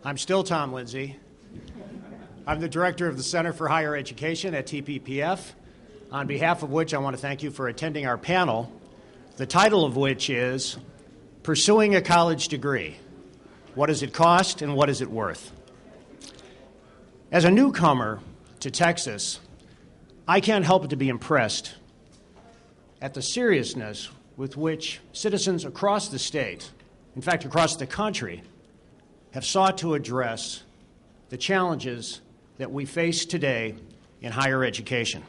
I'm still Tom Lindsay. I'm the director of the Center for Higher Education at TPPF, on behalf of which I want to thank you for attending our panel, the title of which is Pursuing a College Degree. What does it cost and what is it worth? As a newcomer to Texas, I can't help but to be impressed at the seriousness with which citizens across the state, in fact across the country, have sought to address the challenges that we face today in higher education.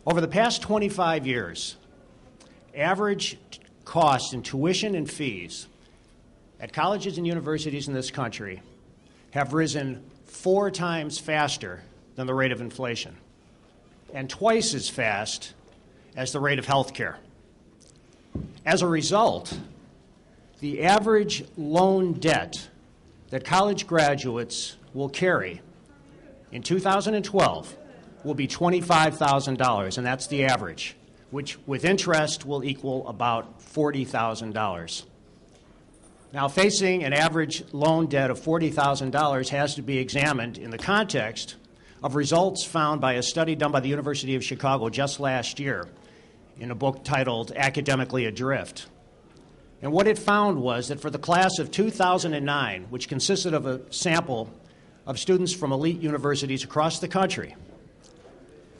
Over the past 25 years, average costs in tuition and fees at colleges and universities in this country have risen 4 times faster than the rate of inflation and twice as fast as the rate of health care. As a result, the average loan debt that college graduates will carry in 2012 will be $25,000, and that's the average, which with interest will equal about $40,000. Now, facing an average loan debt of $40,000 has to be examined in the context of results found by a study done by the University of Chicago just last year in a book titled Academically Adrift. And what it found was that for the class of 2009, which consisted of a sample of students from elite universities across the country,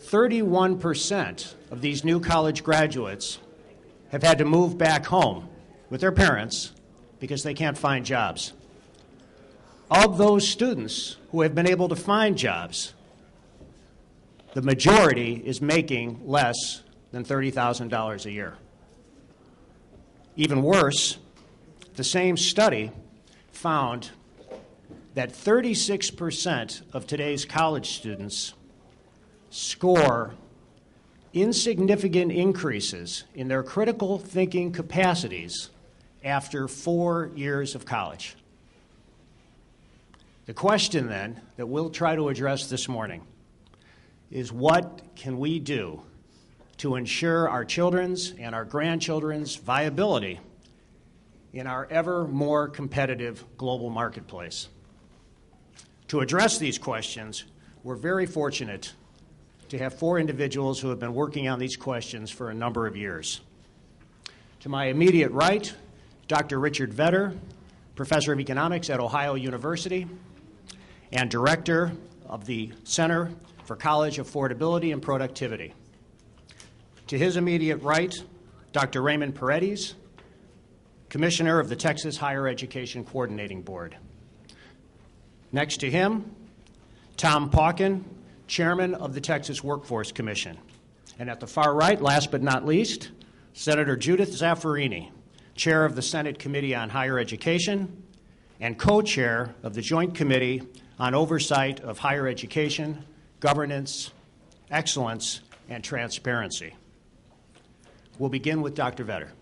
31% of these new college graduates have had to move back home with their parents because they can't find jobs. Of those students who have been able to find jobs, the majority is making less than $30,000 a year. Even worse, the same study found that 36% of today's college students score insignificant increases in their critical thinking capacities after 4 years of college. The question, then, that we'll try to address this morning is what can we do to ensure our children's and our grandchildren's viability in our ever more competitive global marketplace. To address these questions, we're very fortunate to have 4 individuals who have been working on these questions for a number of years. To my immediate right, Dr. Richard Vedder, professor of economics at Ohio University and director of the Center for College Affordability and Productivity. To his immediate right, Dr. Raymond Paredes, Commissioner of the Texas Higher Education Coordinating Board. Next to him, Tom Pauken, Chairman of the Texas Workforce Commission. And at the far right, last but not least, Senator Judith Zaffirini, Chair of the Senate Committee on Higher Education and co-chair of the Joint Committee on Oversight of Higher Education, Governance, Excellence, and Transparency. We'll begin with Dr. Vedder.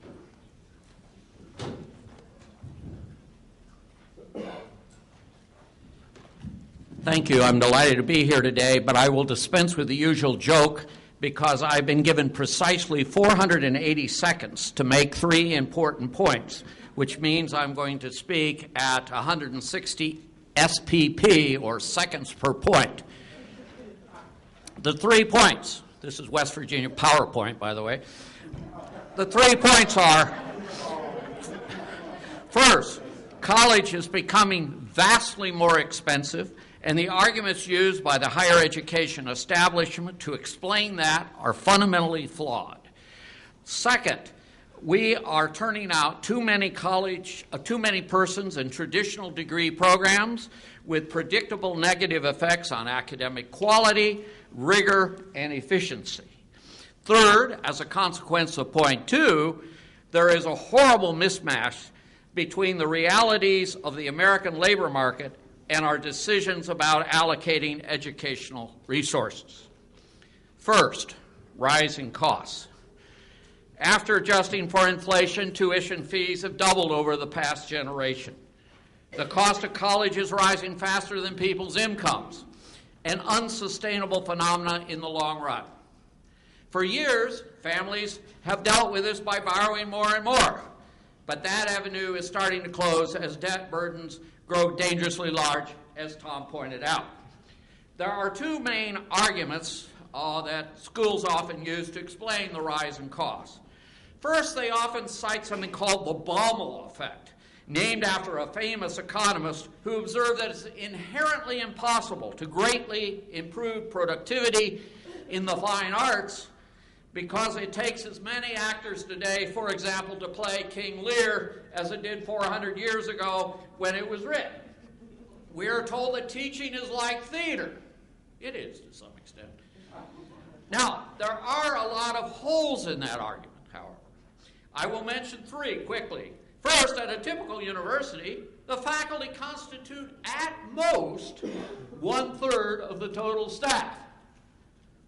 Thank you. I'm delighted to be here today, but I will dispense with the usual joke because I've been given precisely 480 seconds to make 3 important points, which means I'm going to speak at 160 SPP, or seconds per point. The 3 points, this is West Virginia PowerPoint, by the way. The 3 points are, first, college is becoming vastly more expensive, and the arguments used by the higher education establishment to explain that are fundamentally flawed. Second, we are turning out too many persons in traditional degree programs with predictable negative effects on academic quality, rigor, and efficiency. Third, as a consequence of point 2, there is a horrible mismatch between the realities of the American labor market and our decisions about allocating educational resources. First, rising costs. After adjusting for inflation, tuition fees have doubled over the past generation. The cost of college is rising faster than people's incomes, an unsustainable phenomenon in the long run. For years, families have dealt with this by borrowing more and more. But that avenue is starting to close as debt burdens grow dangerously large, as Tom pointed out. There are two main arguments that schools often use to explain the rise in costs. First, they often cite something called the Baumol effect, named after a famous economist who observed that it's inherently impossible to greatly improve productivity in the fine arts because it takes as many actors today, for example, to play King Lear as it did 400 years ago when it was written. We are told that teaching is like theater. It is to some extent. Now, there are a lot of holes in that argument, however. I will mention three quickly. First, at a typical university, the faculty constitute at most 1/3 of the total staff.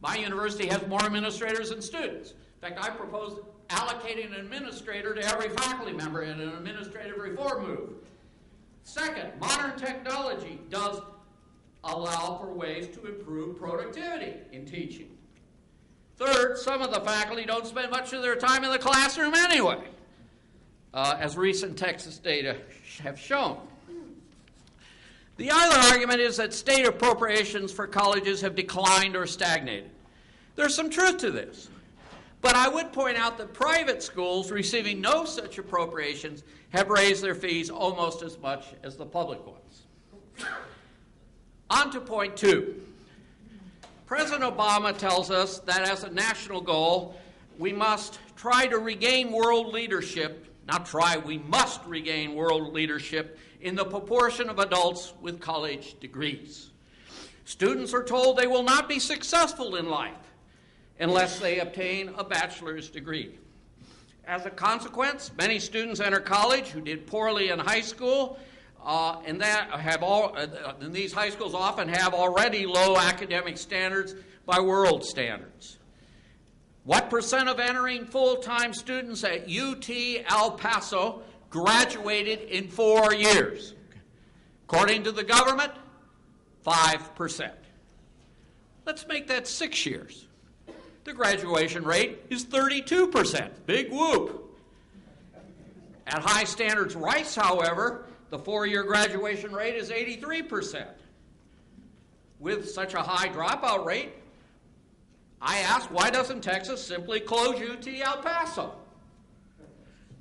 My university has more administrators than students. In fact, I proposed allocating an administrator to every faculty member in an administrative reform move. Second, modern technology does allow for ways to improve productivity in teaching. Third, some of the faculty don't spend much of their time in the classroom anyway, as recent Texas data have shown. The other argument is that state appropriations for colleges have declined or stagnated. There's some truth to this, but I would point out that private schools receiving no such appropriations have raised their fees almost as much as the public ones. On to point two. President Obama tells us that as a national goal, we must try to regain world leadership, not try, we must regain world leadership in the proportion of adults with college degrees. Students are told they will not be successful in life unless they obtain a bachelor's degree. As a consequence, many students enter college who did poorly in high school, and these high schools often have already low academic standards by world standards. What percent of entering full-time students at UT El Paso graduated in 4 years? According to the government, 5%. Let's make that 6 years. The graduation rate is 32%. Big whoop. At High Standards Rice, however, the 4-year graduation rate is 83%. With such a high dropout rate, I ask, why doesn't Texas simply close UT El Paso?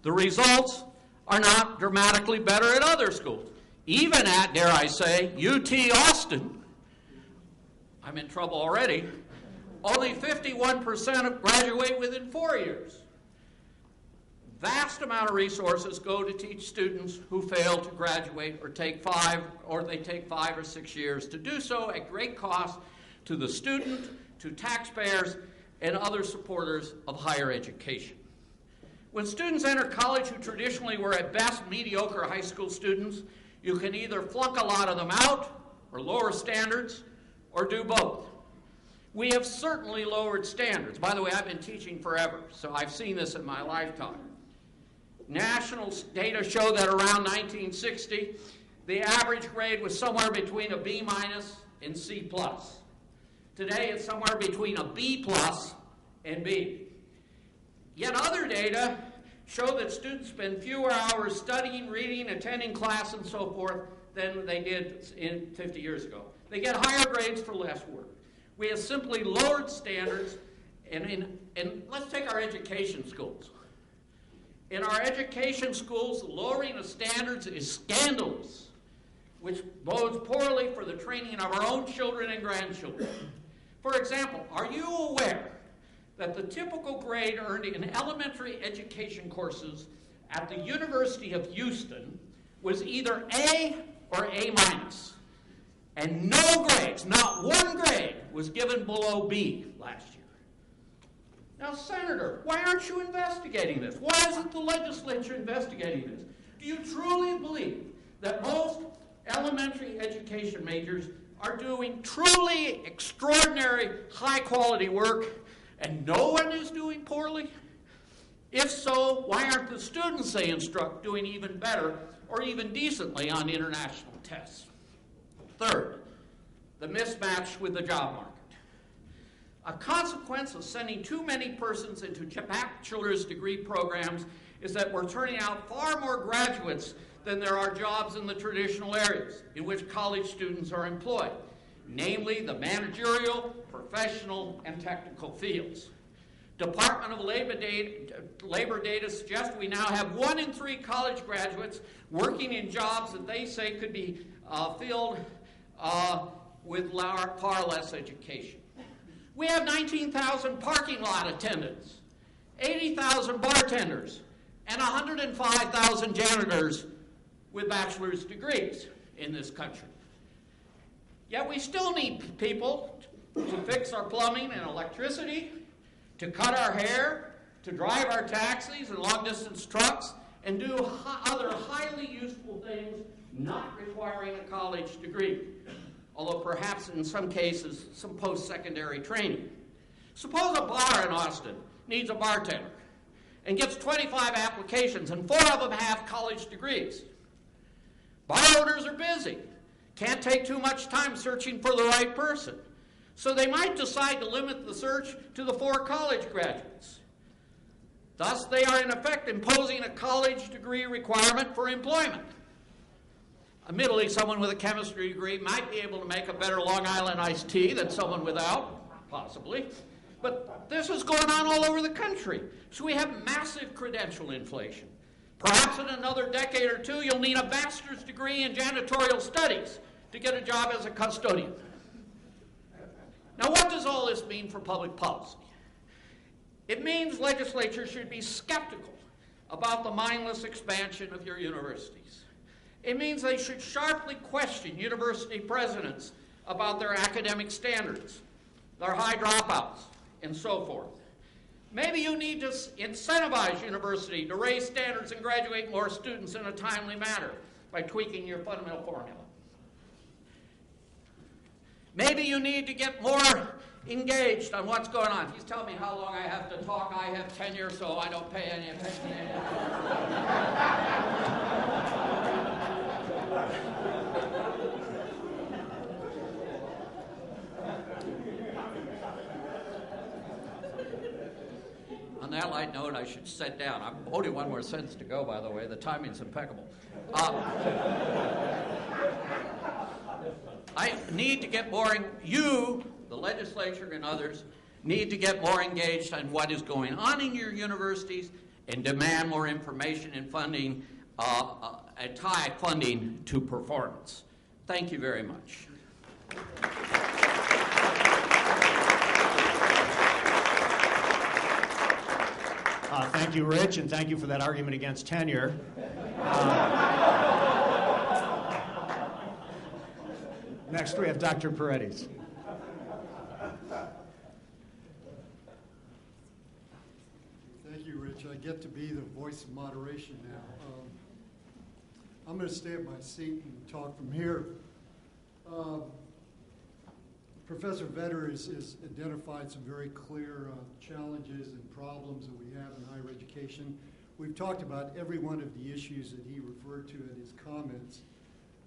The results are not dramatically better at other schools. Even at, dare I say, UT Austin, I'm in trouble already, only 51% graduate within 4 years. Vast amount of resources go to teach students who fail to graduate or they take 5 or 6 years to do so at great cost to the student, to taxpayers, and other supporters of higher education. When students enter college who traditionally were at best mediocre high school students, you can either flunk a lot of them out or lower standards or do both. We have certainly lowered standards. By the way, I've been teaching forever, so I've seen this in my lifetime. National data show that around 1960, the average grade was somewhere between a B- and C+. Today, it's somewhere between a B+ and B. Yet other data show that students spend fewer hours studying, reading, attending class, and so forth than they did 50 years ago. They get higher grades for less work. We have simply lowered standards, and let's take our education schools. In our education schools, the lowering of standards is scandalous, which bodes poorly for the training of our own children and grandchildren. For example, are you aware that the typical grade earned in elementary education courses at the University of Houston was either A or A-? And no grades, not one grade, was given below B last year. Now, Senator, why aren't you investigating this? Why isn't the legislature investigating this? Do you truly believe that most elementary education majors are doing truly extraordinary, high-quality work and no one is doing poorly? If so, why aren't the students they instruct doing even better or even decently on international tests? Third, the mismatch with the job market. A consequence of sending too many persons into bachelor's degree programs is that we're turning out far more graduates than there are jobs in the traditional areas in which college students are employed, namely the managerial, professional, and technical fields. Department of Labor data suggests we now have 1 in 3 college graduates working in jobs that they say could be filled with far less education. We have 19,000 parking lot attendants, 80,000 bartenders, and 105,000 janitors with bachelor's degrees in this country. Yet we still need people to fix our plumbing and electricity, to cut our hair, to drive our taxis and long-distance trucks, and do other highly useful things not requiring a college degree, although perhaps in some cases some post-secondary training. Suppose a bar in Austin needs a bartender and gets 25 applications and 4 of them have college degrees. Bar owners are busy, can't take too much time searching for the right person, so they might decide to limit the search to the 4 college graduates. Thus, they are in effect imposing a college degree requirement for employment. Admittedly, someone with a chemistry degree might be able to make a better Long Island iced tea than someone without, possibly. But this is going on all over the country. So we have massive credential inflation. Perhaps in another decade or 2, you'll need a master's degree in janitorial studies to get a job as a custodian. Now, what does all this mean for public policy? It means legislatures should be skeptical about the mindless expansion of your universities. It means they should sharply question university presidents about their academic standards, their high dropouts, and so forth. Maybe you need to incentivize university to raise standards and graduate more students in a timely manner by tweaking your fundamental formula. Maybe you need to get more engaged on what's going on. He's telling me how long I have to talk. I have tenure, so I don't pay any attention to it. On that light note, I should sit down. I'm only 1 more sentence to go, by the way. The timing's impeccable. I need to get more, you, the legislature and others, need to get more engaged on what is going on in your universities and demand more information and funding, and tie funding to performance. Thank you very much. Thank you, Rich, and thank you for that argument against tenure. Next, we have Dr. Paredes. Thank you, Rich. I get to be the voice of moderation now. I'm going to stay at my seat and talk from here. Professor Vetter has identified some very clear challenges and problems that we have in higher education. We've talked about every one of the issues that he referred to in his comments.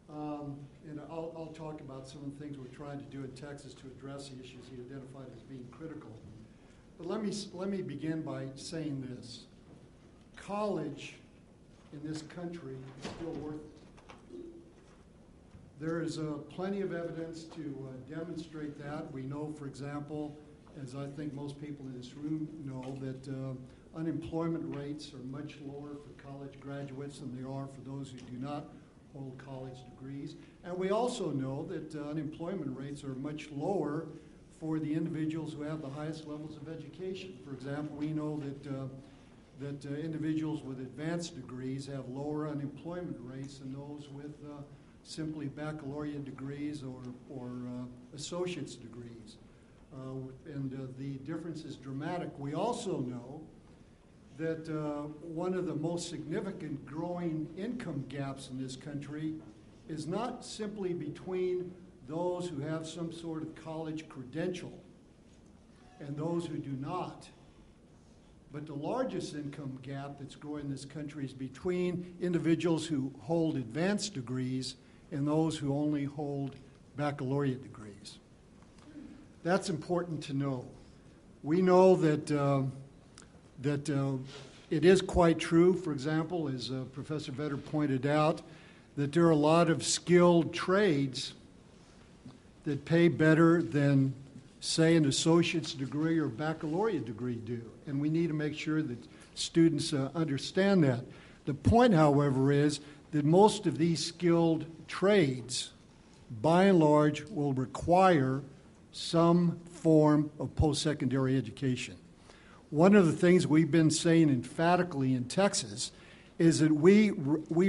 And I'll talk about some of the things we're trying to do in Texas to address the issues he identified as being critical. But let me begin by saying this. College in this country is still worth it. There is plenty of evidence to demonstrate that. We know, for example, as I think most people in this room know, that unemployment rates are much lower for college graduates than they are for those who do not hold college degrees. And we also know that unemployment rates are much lower for the individuals who have the highest levels of education. For example, we know that individuals with advanced degrees have lower unemployment rates than those with simply baccalaureate degrees or associate's degrees. And the difference is dramatic. We also know that one of the most significant growing income gaps in this country is not simply between those who have some sort of college credential and those who do not. But the largest income gap that's growing in this country is between individuals who hold advanced degrees and those who only hold baccalaureate degrees. That's important to know. We know that, it is quite true, for example, as Professor Vetter pointed out, that there are a lot of skilled trades that pay better than, say, an associate's degree or baccalaureate degree do. And we need to make sure that students understand that. The point, however, is that most of these skilled trades, by and large, will require some form of post-secondary education. One of the things we've been saying emphatically in Texas is that we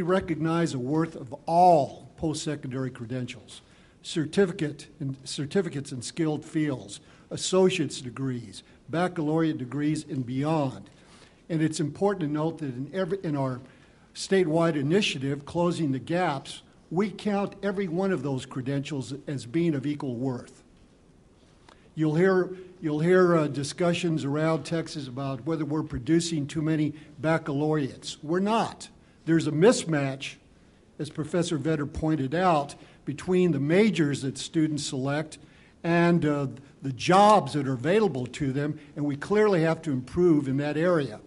recognize the worth of all post-secondary credentials, certificates in skilled fields, associate's degrees, baccalaureate degrees, and beyond. And it's important to note that in our statewide initiative, Closing the Gaps, we count every one of those credentials as being of equal worth. You'll hear discussions around Texas about whether we're producing too many baccalaureates. We're not. There's a mismatch, as Professor Vetter pointed out, between the majors that students select and the jobs that are available to them, and we clearly have to improve in that area.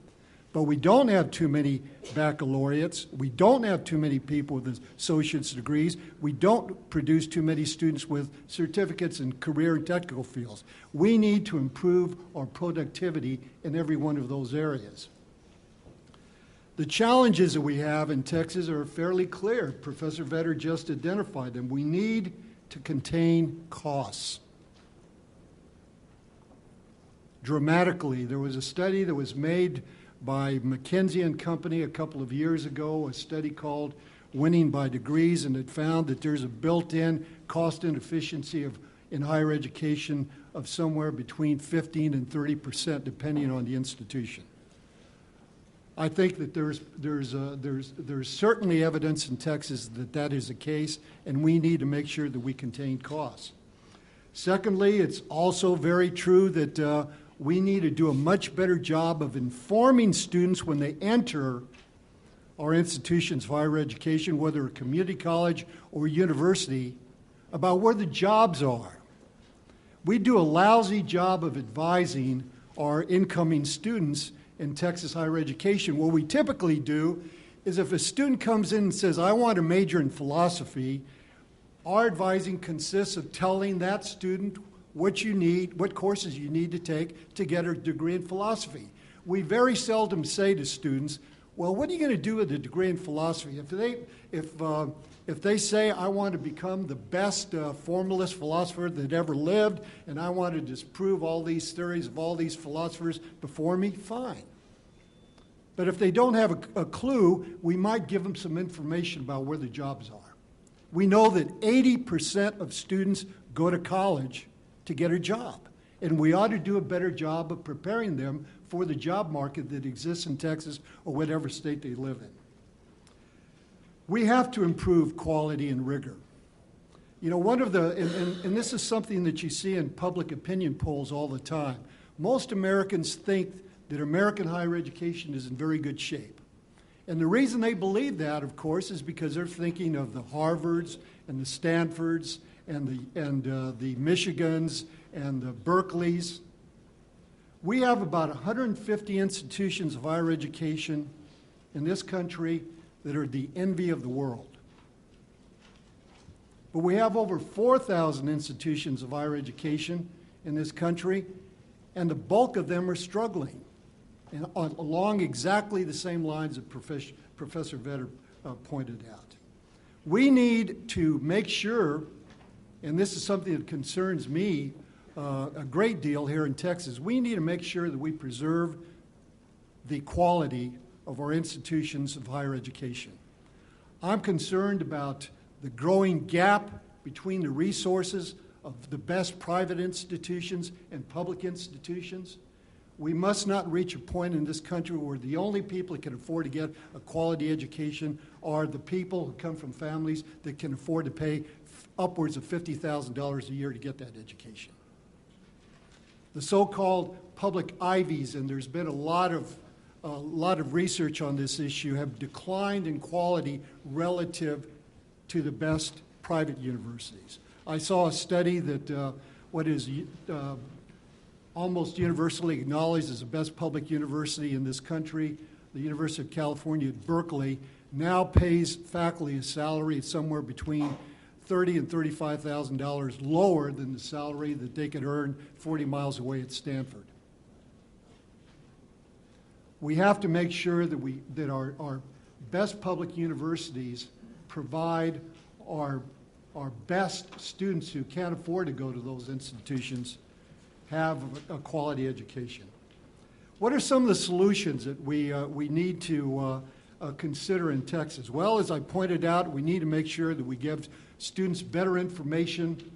But we don't have too many baccalaureates. We don't have too many people with associate's degrees. We don't produce too many students with certificates in career and technical fields. We need to improve our productivity in every one of those areas. The challenges that we have in Texas are fairly clear. Professor Vetter just identified them. We need to contain costs dramatically. There was a study that was made by McKinsey and Company a couple of years ago, a study called Winning by Degrees, and it found that there's a built-in cost inefficiency in higher education of somewhere between 15 and 30%, depending on the institution. I think that there's certainly evidence in Texas that that is the case, and we need to make sure that we contain costs. Secondly, it's also very true that we need to do a much better job of informing students when they enter our institutions of higher education, whether a community college or university, about where the jobs are. We do a lousy job of advising our incoming students in Texas higher education. What we typically do is if a student comes in and says, I want to major in philosophy, our advising consists of telling that student what you need, what courses you need to take to get a degree in philosophy. We very seldom say to students, well, what are you going to do with a degree in philosophy? If they say, I want to become the best formalist philosopher that ever lived, and I want to disprove all these theories of all these philosophers before me, fine. But if they don't have a clue, we might give them some information about where the jobs are. We know that 80% of students go to college to get a job. And we ought to do a better job of preparing them for the job market that exists in Texas or whatever state they live in. We have to improve quality and rigor. You know, one of the, and this is something that you see in public opinion polls all the time. Most Americans think that American higher education is in very good shape. And the reason they believe that, of course, is because they're thinking of the Harvards and the Stanfords and the Michigans and the Berkeleys. We have about 150 institutions of higher education in this country that are the envy of the world. But we have over 4,000 institutions of higher education in this country, and the bulk of them are struggling, and along exactly the same lines that Professor Vetter pointed out. We need to make sure, and this is something that concerns me a great deal here in Texas, we need to make sure that we preserve the quality of our institutions of higher education. I'm concerned about the growing gap between the resources of the best private institutions and public institutions. We must not reach a point in this country where the only people that can afford to get a quality education are the people who come from families that can afford to pay upwards of $50,000 a year to get that education. The so-called public Ivies, and there's been a lot of research on this issue, have declined in quality relative to the best private universities. I saw a study that almost universally acknowledged as the best public university in this country, the University of California at Berkeley, now pays faculty a salary somewhere between $30,000 and $35,000 lower than the salary that they could earn 40 miles away at Stanford. We have to make sure that our best public universities provide our best students who can't afford to go to those institutions have a quality education. What are some of the solutions that we need to consider in Texas? Well, as I pointed out, we need to make sure that we give students better information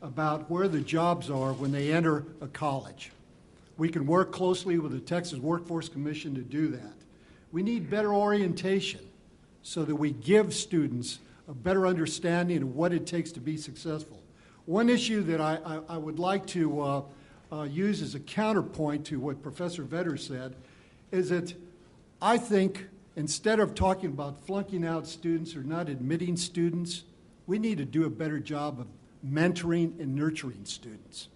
about where the jobs are when they enter a college. We can work closely with the Texas Workforce Commission to do that. We need better orientation so that we give students a better understanding of what it takes to be successful. One issue that I would like to use as a counterpoint to what Professor Vetter said is that I think instead of talking about flunking out students or not admitting students, we need to do a better job of mentoring and nurturing students.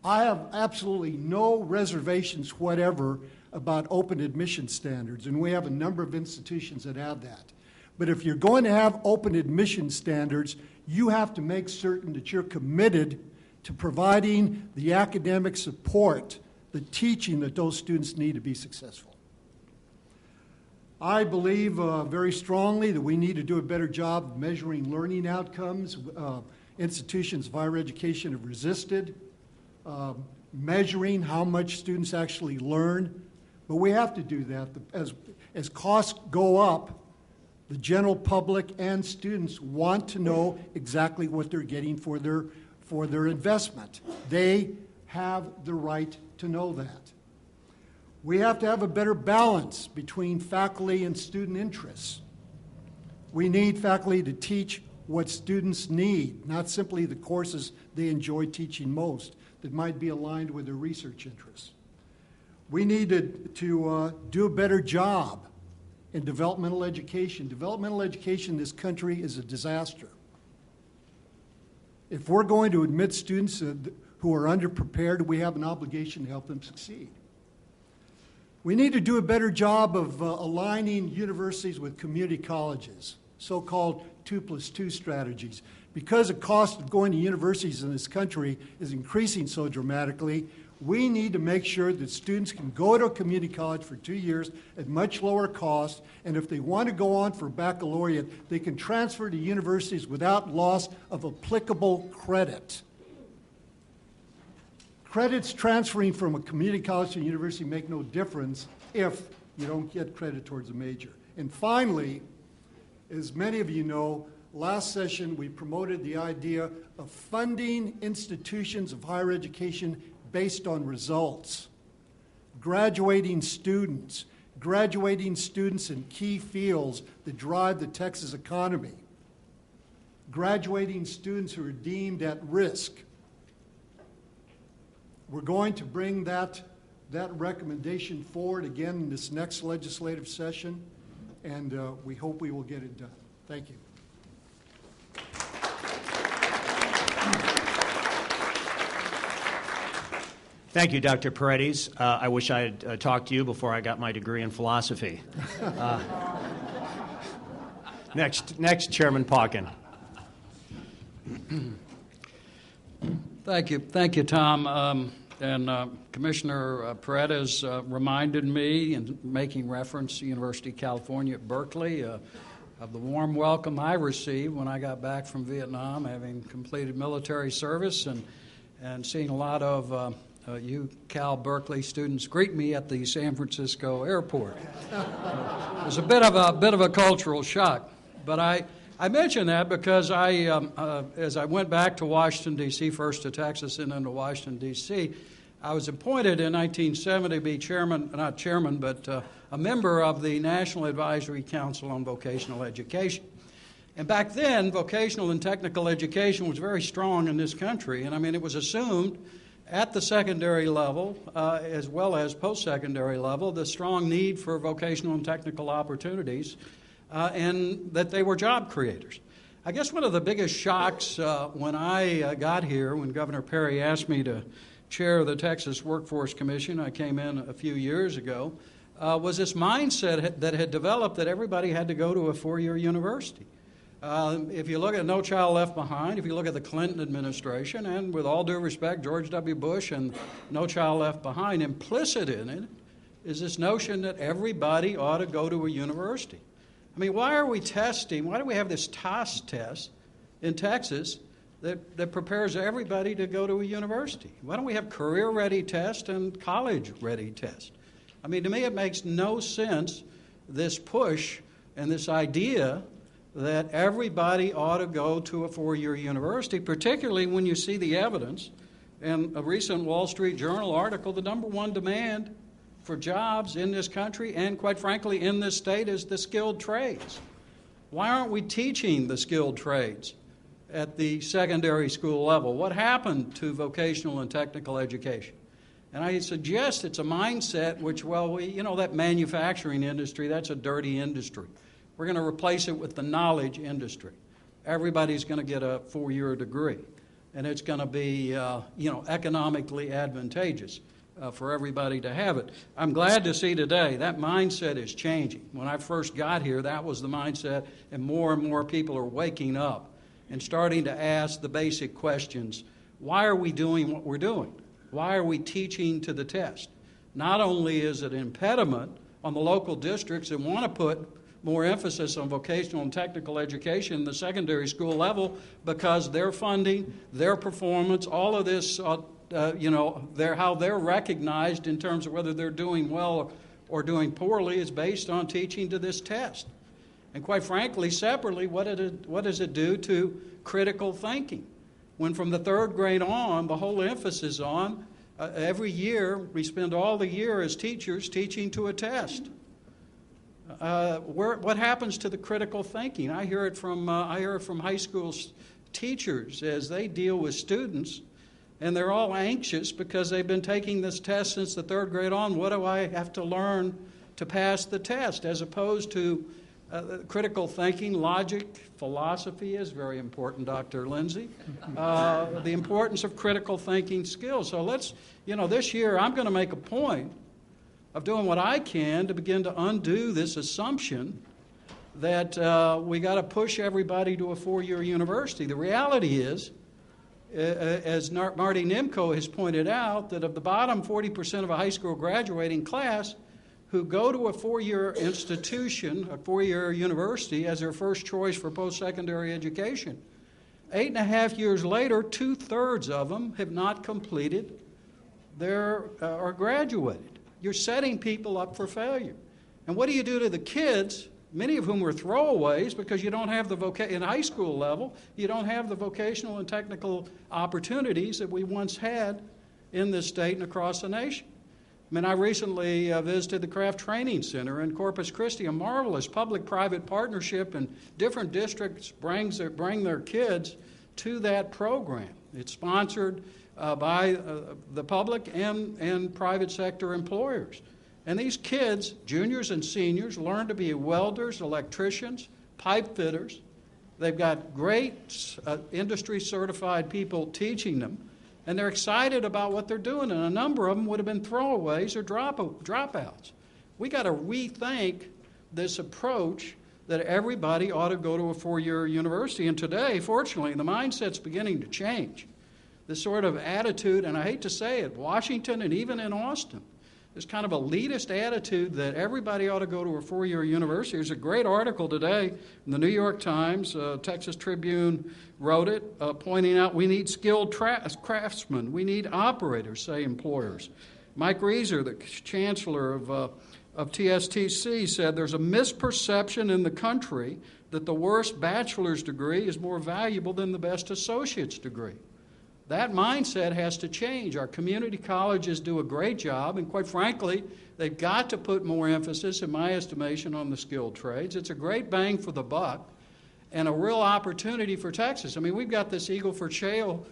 I have absolutely no reservations whatever about open admission standards, and we have a number of institutions that have that. But if you're going to have open admission standards, you have to make certain that you're committed to providing the academic support, the teaching that those students need to be successful. I believe very strongly that we need to do a better job of measuring learning outcomes. Institutions of higher education have resisted measuring how much students actually learn, but we have to do that. As costs go up, the general public and students want to know exactly what they're getting for their investment. They have the right to know that. We have to have a better balance between faculty and student interests. We need faculty to teach what students need, not simply the courses they enjoy teaching most that might be aligned with their research interests. We need to do a better job in developmental education. Developmental education in this country is a disaster. If we're going to admit students who are underprepared, we have an obligation to help them succeed. We need to do a better job of aligning universities with community colleges, so-called 2+2 strategies. Because the cost of going to universities in this country is increasing so dramatically, we need to make sure that students can go to a community college for 2 years at much lower cost, and if they want to go on for baccalaureate, they can transfer to universities without loss of applicable credit. Credits transferring from a community college to a university make no difference if you don't get credit towards a major. And finally, as many of you know, last session we promoted the idea of funding institutions of higher education based on results. Graduating students in key fields that drive the Texas economy. Graduating students who are deemed at risk. We're going to bring that recommendation forward again in this next legislative session, and we hope we will get it done. Thank you. Thank you, Dr. Paredes. I wish I had talked to you before I got my degree in philosophy. Next, Chairman Pauken. Thank you, Tom. Commissioner Paredes reminded me, in making reference to University of California at Berkeley, of the warm welcome I received when I got back from Vietnam, having completed military service, and seeing a lot of UCal Berkeley students greet me at the San Francisco airport. It was a bit of a cultural shock, but I mention that because as I went back to Washington, D.C., first to Texas and then to Washington, D.C., I was appointed in 1970 to be a member of the National Advisory Council on Vocational Education. And back then, vocational and technical education was very strong in this country. And I mean, it was assumed at the secondary level, as well as post-secondary level, the strong need for vocational and technical opportunities, and that they were job creators. I guess one of the biggest shocks when I got here, when Governor Perry asked me to chair of the Texas Workforce Commission, I came in a few years ago, was this mindset that had developed that everybody had to go to a four-year university. If you look at No Child Left Behind, if you look at the Clinton administration, and with all due respect, George W. Bush and No Child Left Behind, implicit in it is this notion that everybody ought to go to a university. I mean, why are we testing? Why do we have this TOS test in Texas that prepares everybody to go to a university? Why don't we have career-ready test and college-ready test? I mean, to me, it makes no sense, this push and this idea that everybody ought to go to a four-year university, particularly when you see the evidence. In a recent Wall Street Journal article, the number one demand for jobs in this country and, quite frankly, in this state is the skilled trades. Why aren't we teaching the skilled trades at the secondary school level? What happened to vocational and technical education? And I suggest it's a mindset which, well, that manufacturing industry, that's a dirty industry. We're going to replace it with the knowledge industry. Everybody's going to get a four-year degree, and it's going to be, economically advantageous for everybody to have it. I'm glad to see today that mindset is changing. When I first got here, that was the mindset, and more people are waking up and starting to ask the basic questions. Why are we doing what we're doing? Why are we teaching to the test? Not only is it an impediment on the local districts that want to put more emphasis on vocational and technical education in the secondary school level because their funding, their performance, all of this, how they're recognized in terms of whether they're doing well or doing poorly is based on teaching to this test. And quite frankly, separately, what does it do to critical thinking? When from the third grade on, the whole emphasis on every year, we spend all the year as teachers teaching to a test. What happens to the critical thinking? I hear it from high school teachers as they deal with students, and they're all anxious because they've been taking this test since the third grade on. What do I have to learn to pass the test? As opposed to critical thinking, logic, philosophy is very important, Dr. Lindsay. The importance of critical thinking skills. So this year I'm going to make a point of doing what I can to begin to undo this assumption that we got to push everybody to a four-year university. The reality is, as Marty Nimco has pointed out, that of the bottom 40% of a high school graduating class who go to a four-year institution, a four-year university, as their first choice for post-secondary education, 8.5 years later, 2/3 of them have not completed or graduated. You're setting people up for failure. And what do you do to the kids, many of whom are throwaways because you don't have in high school level, you don't have the vocational and technical opportunities that we once had in this state and across the nation? I mean, I recently visited the Craft Training Center in Corpus Christi, a marvelous public-private partnership, and different districts bring their kids to that program. It's sponsored by the public and private sector employers. And these kids, juniors and seniors, learn to be welders, electricians, pipe fitters. They've got great industry-certified people teaching them, and they're excited about what they're doing, and a number of them would have been throwaways or dropouts. We got to rethink this approach that everybody ought to go to a four-year university. And today, fortunately, the mindset's beginning to change. This sort of attitude, and I hate to say it, Washington and even in Austin, this kind of elitist attitude that everybody ought to go to a four-year university. There's a great article today in the New York Times, Texas Tribune wrote it, pointing out we need skilled craftsmen, we need operators, say employers. Mike Reeser, the chancellor of TSTC, said there's a misperception in the country that the worst bachelor's degree is more valuable than the best associate's degree. That mindset has to change. Our community colleges do a great job, and quite frankly, they've got to put more emphasis, in my estimation, on the skilled trades. It's a great bang for the buck and a real opportunity for Texas. I mean, we've got this Eagle Ford Shale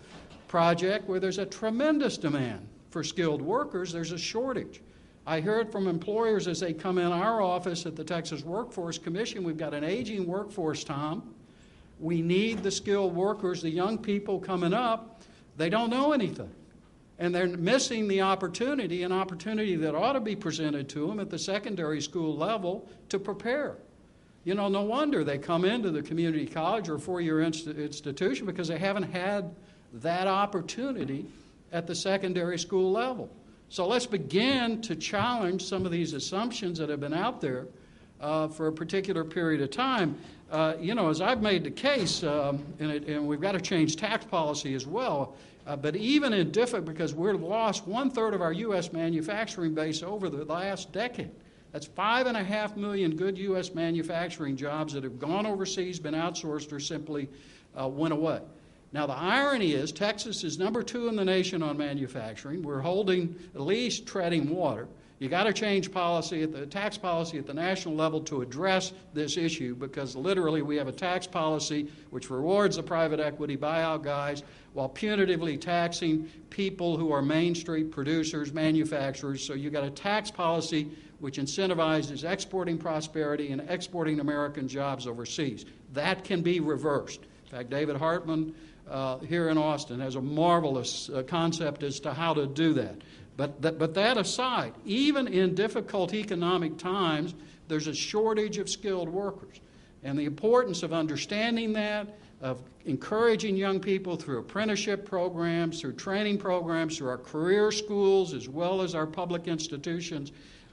project where there's a tremendous demand for skilled workers. There's a shortage. I hear it from employers as they come in our office at the Texas Workforce Commission. We've got an aging workforce, Tom. We need the skilled workers, the young people coming up. They don't know anything. And they're missing the opportunity, an opportunity that ought to be presented to them at the secondary school level to prepare. You know, no wonder they come into the community college or four-year institution because they haven't had that opportunity at the secondary school level. So let's begin to challenge some of these assumptions that have been out there for a particular period of time. You know, as I've made the case, and we've got to change tax policy as well, but even in because we've lost 1/3 of our U.S. manufacturing base over the last decade. That's 5.5 million good U.S. manufacturing jobs that have gone overseas, been outsourced, or simply went away. Now, the irony is Texas is number 2 in the nation on manufacturing. We're holding, at least treading water. You got to change policy tax policy at the national level to address this issue, because literally we have a tax policy which rewards the private equity buyout guys while punitively taxing people who are Main Street producers, manufacturers. So you got a tax policy which incentivizes exporting prosperity and exporting American jobs overseas. That can be reversed. In fact, David Hartman here in Austin has a marvelous concept as to how to do that. But that aside, even in difficult economic times, there's a shortage of skilled workers. And the importance of understanding that, of encouraging young people through apprenticeship programs, through training programs, through our career schools, as well as our public institutions,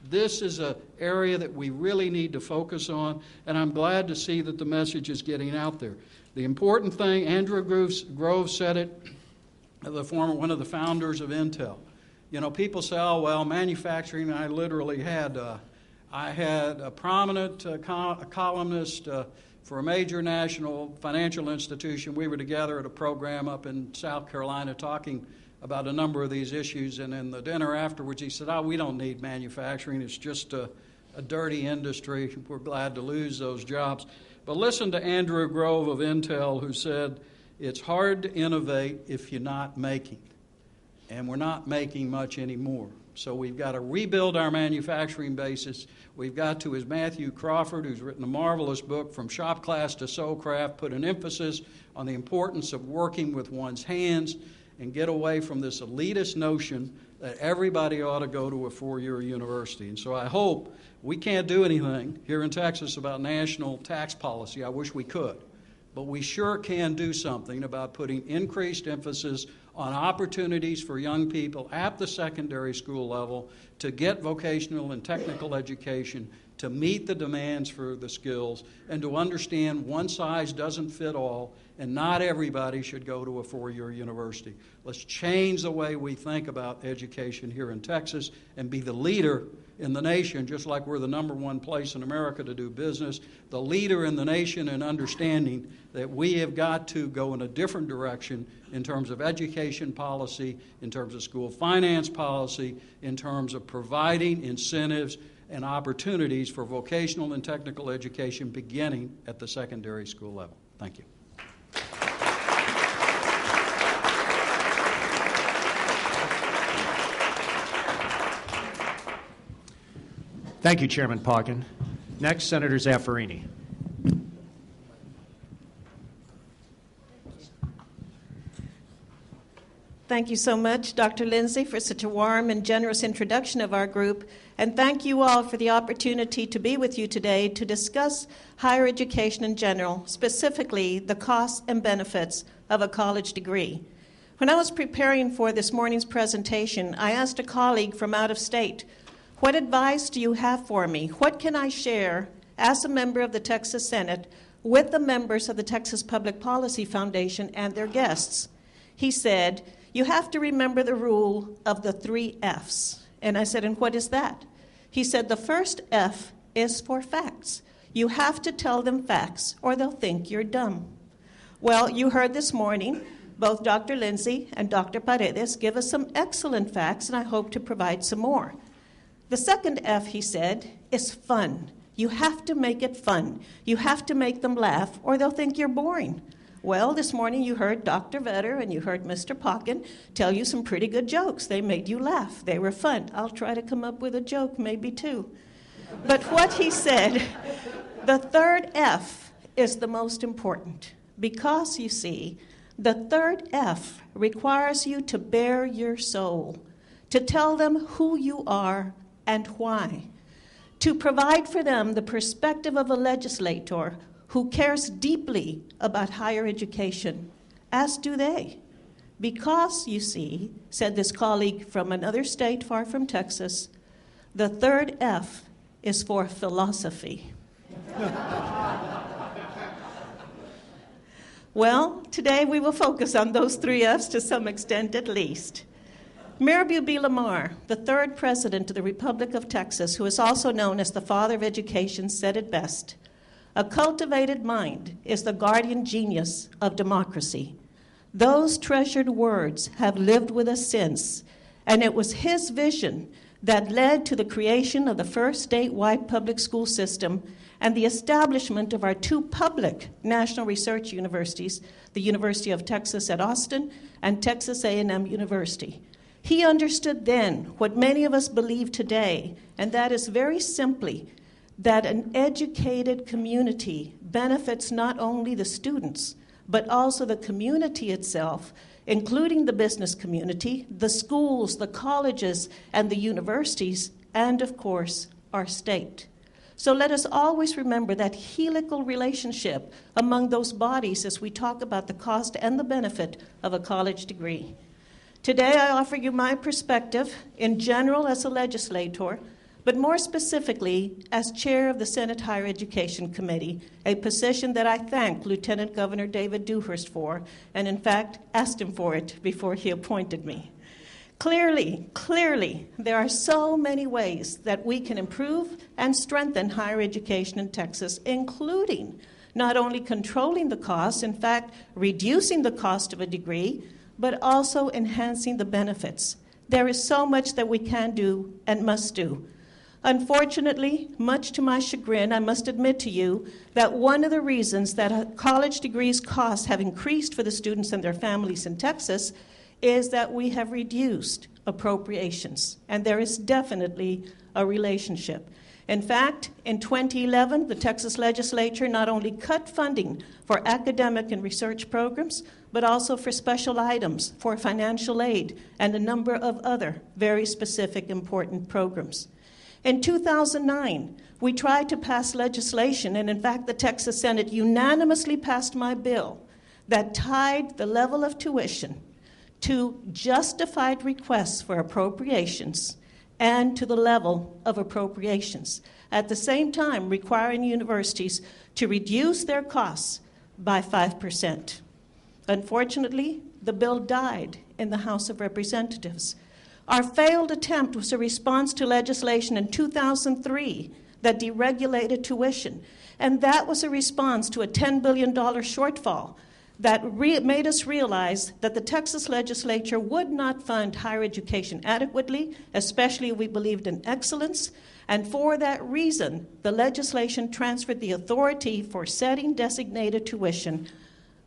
this is an area that we really need to focus on, and I'm glad to see that the message is getting out there. The important thing, Andrew Grove said it, one of the founders of Intel. You know, people say, oh, well, manufacturing, I literally had a prominent columnist for a major national financial institution. We were together at a program up in South Carolina talking about a number of these issues, and in the dinner afterwards he said, oh, we don't need manufacturing. It's just a dirty industry. We're glad to lose those jobs. But listen to Andrew Grove of Intel, who said, it's hard to innovate if you're not making. And we're not making much anymore. So we've got to rebuild our manufacturing basis. We've got to, as Matthew Crawford, who's written a marvelous book, From Shop Class to Soul Craft, put an emphasis on the importance of working with one's hands and get away from this elitist notion that everybody ought to go to a four-year university. And so I hope we can't do anything here in Texas about national tax policy. I wish we could. But we sure can do something about putting increased emphasis on opportunities for young people at the secondary school level to get vocational and technical education, to meet the demands for the skills, and to understand one size doesn't fit all, and not everybody should go to a four-year university. Let's change the way we think about education here in Texas and be the leader in the nation, just like we're the #1 place in America to do business, the leader in the nation in understanding that we have got to go in a different direction in terms of education policy, in terms of school finance policy, in terms of providing incentives and opportunities for vocational and technical education beginning at the secondary school level. Thank you. Thank you, Chairman Pauken. Next, Senator Zaffirini. Thank you so much, Dr. Lindsay, for such a warm and generous introduction of our group. And thank you all for the opportunity to be with you today to discuss higher education in general, specifically the costs and benefits of a college degree. When I was preparing for this morning's presentation, I asked a colleague from out of state, what advice do you have for me? What can I share as a member of the Texas Senate with the members of the Texas Public Policy Foundation and their guests? He said, you have to remember the rule of the 3 F's. And I said, and what is that? He said, the first F is for facts. You have to tell them facts or they'll think you're dumb. Well, you heard this morning, both Dr. Lindsay and Dr. Paredes give us some excellent facts, and I hope to provide some more. The second F, he said, is fun. You have to make it fun. You have to make them laugh or they'll think you're boring. Well, this morning you heard Dr. Vetter and you heard Mr. Pauken tell you some pretty good jokes. They made you laugh. They were fun. I'll try to come up with a joke, maybe two. But what he said, the third F is the most important because, you see, The third F requires you to bare your soul, to tell them who you are and why, to provide for them the perspective of a legislator who cares deeply about higher education, as do they. Because, you see, said this colleague from another state far from Texas, the third F is for philosophy. Well, today we will focus on those three F's to some extent at least. Mirabeau B. Lamar, the third president of the Republic of Texas, who is also known as the father of education, said it best: "A cultivated mind is the guardian genius of democracy." Those treasured words have lived with us since, and it was his vision that led to the creation of the first statewide public school system and the establishment of our two public national research universities, the University of Texas at Austin and Texas A&M University. He understood then what many of us believe today, and that is very simply that an educated community benefits not only the students, but also the community itself, including the business community, the schools, the colleges, and the universities, and of course, our state. So let us always remember that helical relationship among those bodies as we talk about the cost and the benefit of a college degree. Today, I offer you my perspective in general as a legislator, but more specifically as chair of the Senate Higher Education Committee, a position that I thank Lieutenant Governor David Dewhurst for, and in fact asked him for it before he appointed me. Clearly, there are so many ways that we can improve and strengthen higher education in Texas, including not only controlling the costs, in fact, reducing the cost of a degree, but also enhancing the benefits. There is so much that we can do and must do. Unfortunately, much to my chagrin, I must admit to you that one of the reasons that college degrees costs have increased for the students and their families in Texas is that we have reduced appropriations, and there is definitely a relationship. In fact, in 2011, the Texas legislature not only cut funding for academic and research programs, but also for special items, for financial aid, and a number of other very specific important programs. In 2009, we tried to pass legislation, and in fact, the Texas Senate unanimously passed my bill that tied the level of tuition to justified requests for appropriations and to the level of appropriations, at the same time requiring universities to reduce their costs by 5%. Unfortunately, the bill died in the House of Representatives. Our failed attempt was a response to legislation in 2003 that deregulated tuition, and that was a response to a $10 billion shortfall that made us realize that the Texas legislature would not fund higher education adequately, especially if we believed in excellence, and for that reason, the legislation transferred the authority for setting designated tuition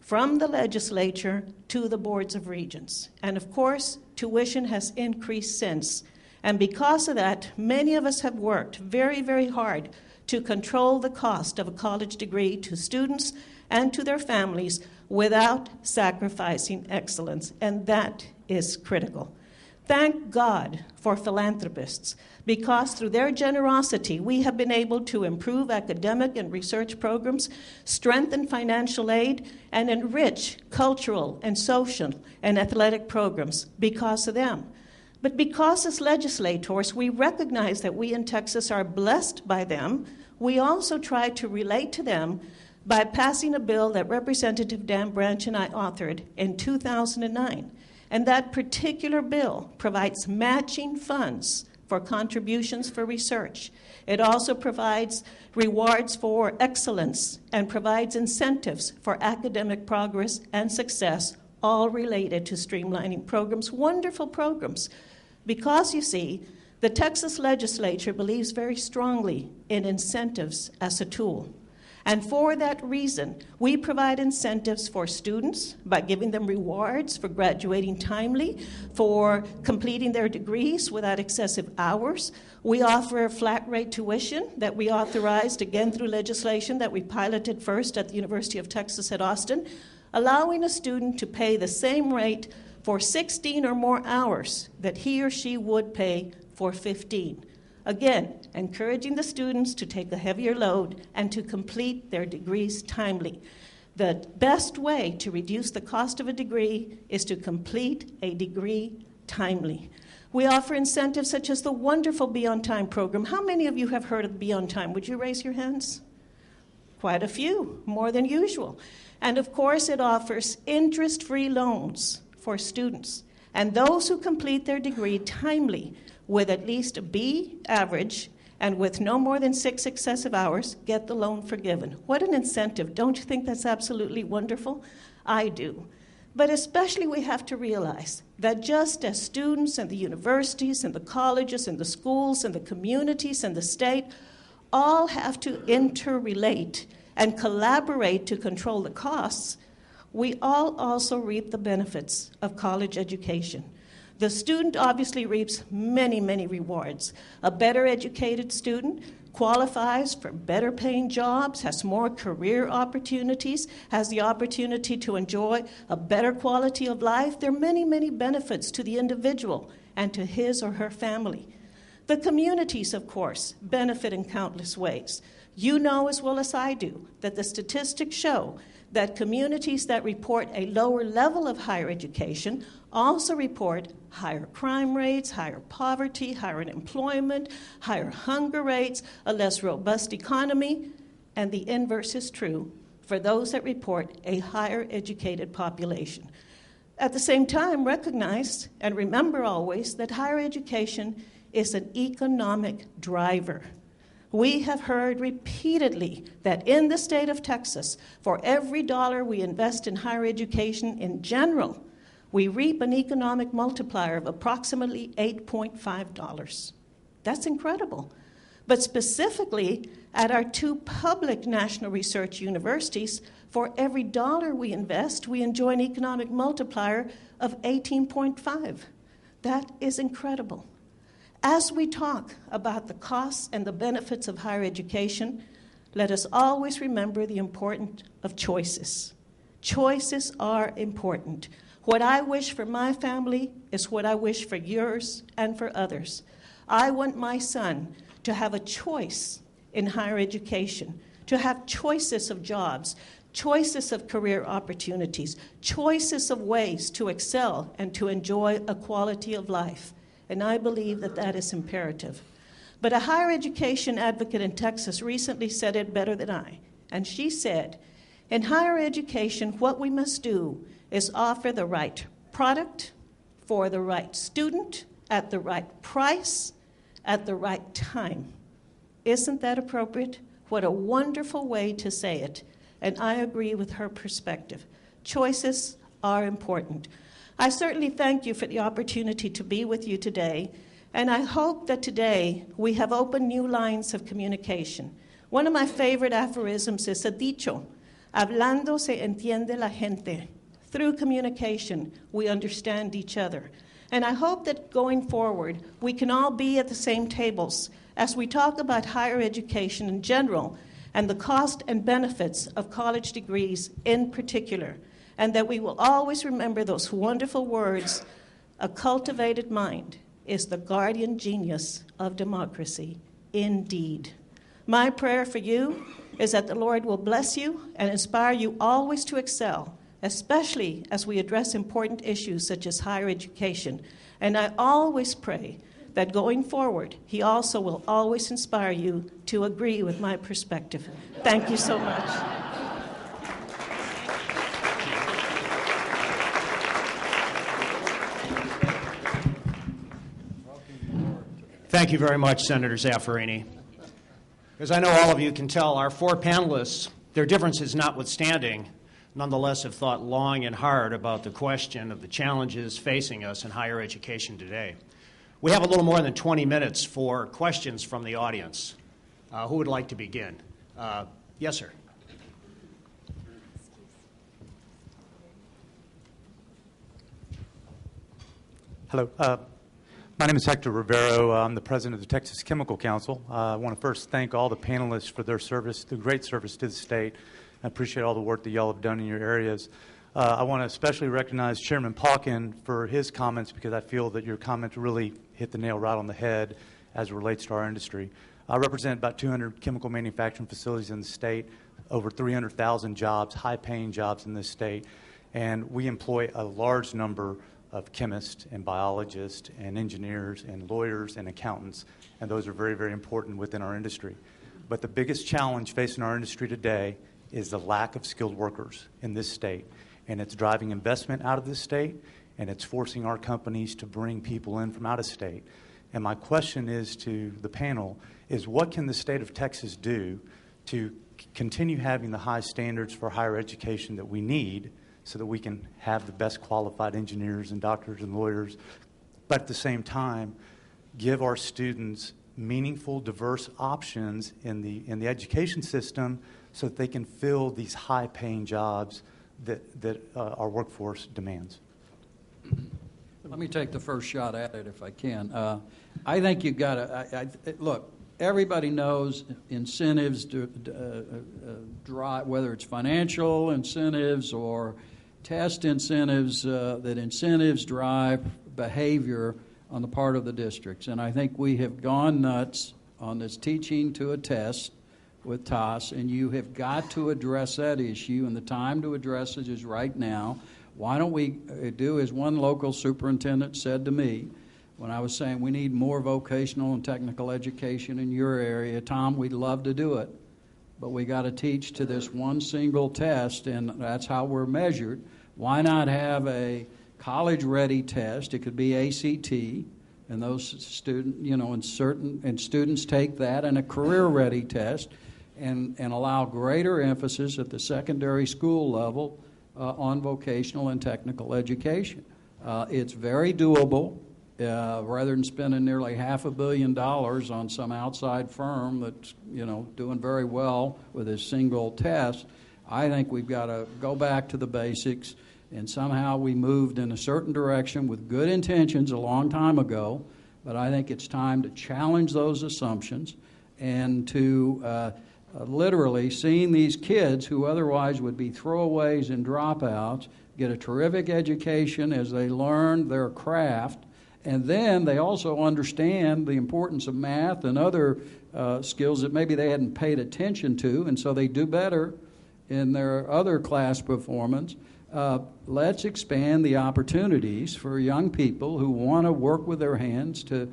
from the legislature to the boards of regents. And of course, tuition has increased since. And because of that, many of us have worked very, very hard to control the cost of a college degree to students and to their families without sacrificing excellence, and that is critical. Thank God for philanthropists, because through their generosity, we have been able to improve academic and research programs, strengthen financial aid, and enrich cultural and social and athletic programs because of them. But because as legislators, we recognize that we in Texas are blessed by them, we also try to relate to them by passing a bill that Representative Dan Branch and I authored in 2009. And that particular bill provides matching funds for contributions for research. It also provides rewards for excellence and provides incentives for academic progress and success, all related to streamlining programs, wonderful programs. Because, you see, the Texas legislature believes very strongly in incentives as a tool. And for that reason, we provide incentives for students by giving them rewards for graduating timely, for completing their degrees without excessive hours. We offer flat rate tuition that we authorized, again through legislation that we piloted first at the University of Texas at Austin, allowing a student to pay the same rate for 16 or more hours that he or she would pay for 15. Again, encouraging the students to take a heavier load and to complete their degrees timely. The best way to reduce the cost of a degree is to complete a degree timely. We offer incentives such as the wonderful Be On Time program. How many of you have heard of Be On Time? Would you raise your hands? Quite a few, more than usual. And of course, it offers interest-free loans for students. And those who complete their degree timely with at least a B average and with no more than 6 excessive hours get the loan forgiven. What an incentive. Don't you think that's absolutely wonderful? I do. But especially we have to realize that just as students and the universities and the colleges and the schools and the communities and the state all have to interrelate and collaborate to control the costs, we all also reap the benefits of college education. The student obviously reaps many, many rewards. A better educated student qualifies for better paying jobs, has more career opportunities, has the opportunity to enjoy a better quality of life. There are many, many benefits to the individual and to his or her family. The communities, of course, benefit in countless ways. You know as well as I do that the statistics show that communities that report a lower level of higher education also report higher crime rates, higher poverty, higher unemployment, higher hunger rates, a less robust economy, and the inverse is true for those that report a higher educated population. At the same time, recognize and remember always that higher education is an economic driver. We have heard repeatedly that in the state of Texas, for every dollar we invest in higher education in general, we reap an economic multiplier of approximately $8.5. That's incredible. But specifically, at our 2 public national research universities, for every dollar we invest, we enjoy an economic multiplier of 18.5. That is incredible. As we talk about the costs and the benefits of higher education, let us always remember the importance of choices. Choices are important. What I wish for my family is what I wish for yours and for others. I want my son to have a choice in higher education, to have choices of jobs, choices of career opportunities, choices of ways to excel and to enjoy a quality of life. And I believe that that is imperative. But a higher education advocate in Texas recently said it better than I. And she said, in higher education, what we must do is offer the right product for the right student at the right price at the right time. Isn't that appropriate? What a wonderful way to say it. And I agree with her perspective. Choices are important. I certainly thank you for the opportunity to be with you today, and I hope that today we have opened new lines of communication. One of my favorite aphorisms is a dicho, hablando se entiende la gente. Through communication, we understand each other. And I hope that going forward, we can all be at the same tables as we talk about higher education in general and the cost and benefits of college degrees in particular. And that we will always remember those wonderful words, a cultivated mind is the guardian genius of democracy, indeed. My prayer for you is that the Lord will bless you and inspire you always to excel, especially as we address important issues such as higher education. And I always pray that going forward, He also will always inspire you to agree with my perspective. Thank you so much. Thank you very much, Senator Zaffirini. As I know all of you can tell, our 4 panelists, their differences notwithstanding, nonetheless have thought long and hard about the question of the challenges facing us in higher education today. We have a little more than 20 minutes for questions from the audience. Who would like to begin? Yes, sir. Hello. My name is Hector Rivero. I'm the president of the Texas Chemical Council. I want to first thank all the panelists for their service, the great service to the state. I appreciate all the work that y'all have done in your areas. I want to especially recognize Chairman Pauken for his comments because I feel that your comments really hit the nail right on the head as it relates to our industry. I represent about 200 chemical manufacturing facilities in the state, over 300,000 jobs, high-paying jobs in this state, and we employ a large number of chemists and biologists and engineers and lawyers and accountants, and those are very, very important within our industry. But the biggest challenge facing our industry today is the lack of skilled workers in this state, and it's driving investment out of this state, and it's forcing our companies to bring people in from out of state. And my question is to the panel is what can the state of Texas do to continue having the high standards for higher education that we need so that we can have the best qualified engineers and doctors and lawyers, but at the same time give our students meaningful, diverse options in the education system so that they can fill these high-paying jobs that our workforce demands. Let me take the first shot at it if I can. I think you've got to look. Everybody knows incentives drive, whether it's financial incentives or test incentives, that incentives drive behavior on the part of the districts. And I think we have gone nuts on this teaching to a test with TAS, and you have got to address that issue, and the time to address it is right now. Why don't we do as one local superintendent said to me when I was saying we need more vocational and technical education in your area, Tom, we'd love to do it, but we got to teach to this one single test, and that's how we're measured. Why not have a college-ready test? It could be ACT, and those students take that, and a career-ready test, and allow greater emphasis at the secondary school level on vocational and technical education. It's very doable. Rather than spending nearly $500 million on some outside firm that's doing very well with a single test, I think we've got to go back to the basics. And somehow we moved in a certain direction with good intentions a long time ago, but I think it's time to challenge those assumptions and to literally seeing these kids who otherwise would be throwaways and dropouts get a terrific education as they learn their craft. And then they also understand the importance of math and other skills that maybe they hadn't paid attention to, and so they do better in their other class performance. Let's expand the opportunities for young people who want to work with their hands to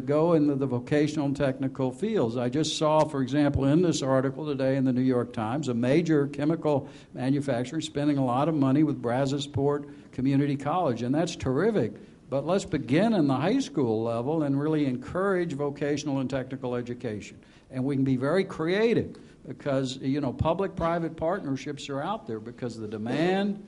go into the vocational and technical fields. I just saw, for example, in this article today in the New York Times, a major chemical manufacturer spending a lot of money with Brazosport Community College, and that's terrific. But let's begin in the high school level and really encourage vocational and technical education. And we can be very creative because, public-private partnerships are out there because the demand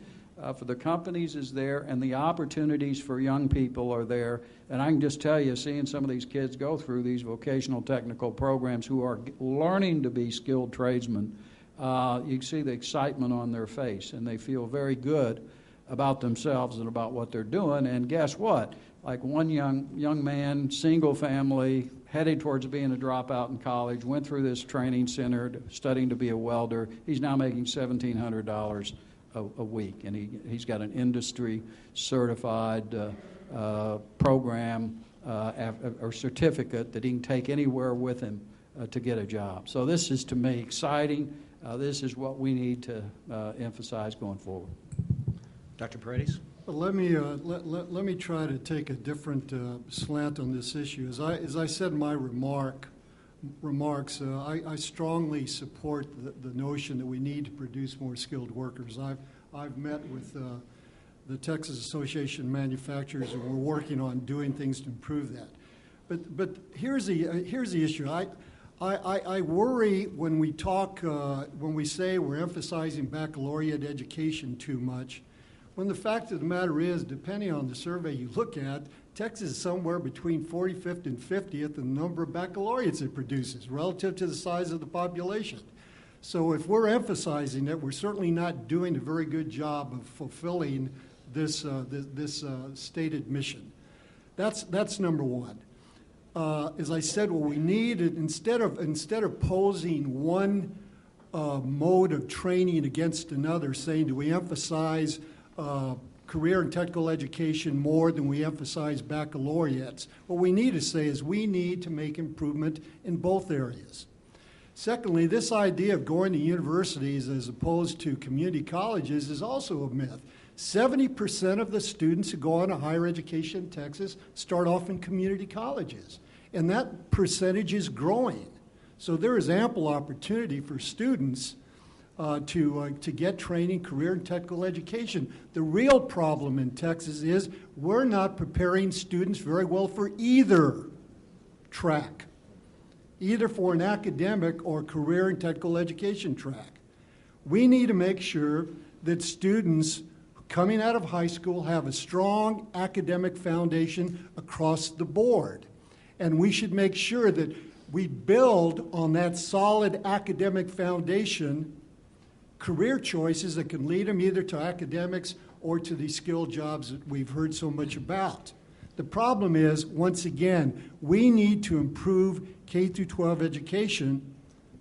for the companies is there and the opportunities for young people are there. And I can just tell you, seeing some of these kids go through these vocational technical programs who are learning to be skilled tradesmen, you can see the excitement on their face, and they feel very good about themselves and about what they're doing. And guess what? Like one young man, single family, headed towards being a dropout in college, went through this training center studying to be a welder. He's now making $1,700 a week, and he's got an industry certified program or certificate that he can take anywhere with him to get a job. So this is, to me, exciting. This is what we need to emphasize going forward. Dr. Paredes? Let me try to take a different slant on this issue. As I said in my remarks, I strongly support the notion that we need to produce more skilled workers. I've met with the Texas Association of Manufacturers, and we're working on doing things to improve that. But here's the issue. I worry when we talk when we say we're emphasizing baccalaureate education too much, when the fact of the matter is, depending on the survey you look at, Texas is somewhere between 45th and 50th in the number of baccalaureates it produces relative to the size of the population. So if we're emphasizing that, we're certainly not doing a very good job of fulfilling this stated mission. That's number one. As I said, what we need, instead of posing one mode of training against another, saying, do we emphasize career and technical education more than we emphasize baccalaureates. What we need to say is we need to make improvement in both areas. Secondly, this idea of going to universities as opposed to community colleges is also a myth. 70% of the students who go on to higher education in Texas start off in community colleges, and that percentage is growing. So there is ample opportunity for students to get training, career, and technical education. The real problem in Texas is we're not preparing students very well for either track, either for an academic or career and technical education track. We need to make sure that students coming out of high school have a strong academic foundation across the board. And we should make sure that we build on that solid academic foundation career choices that can lead them either to academics or to these skilled jobs that we've heard so much about. The problem is, once again, we need to improve K through 12 education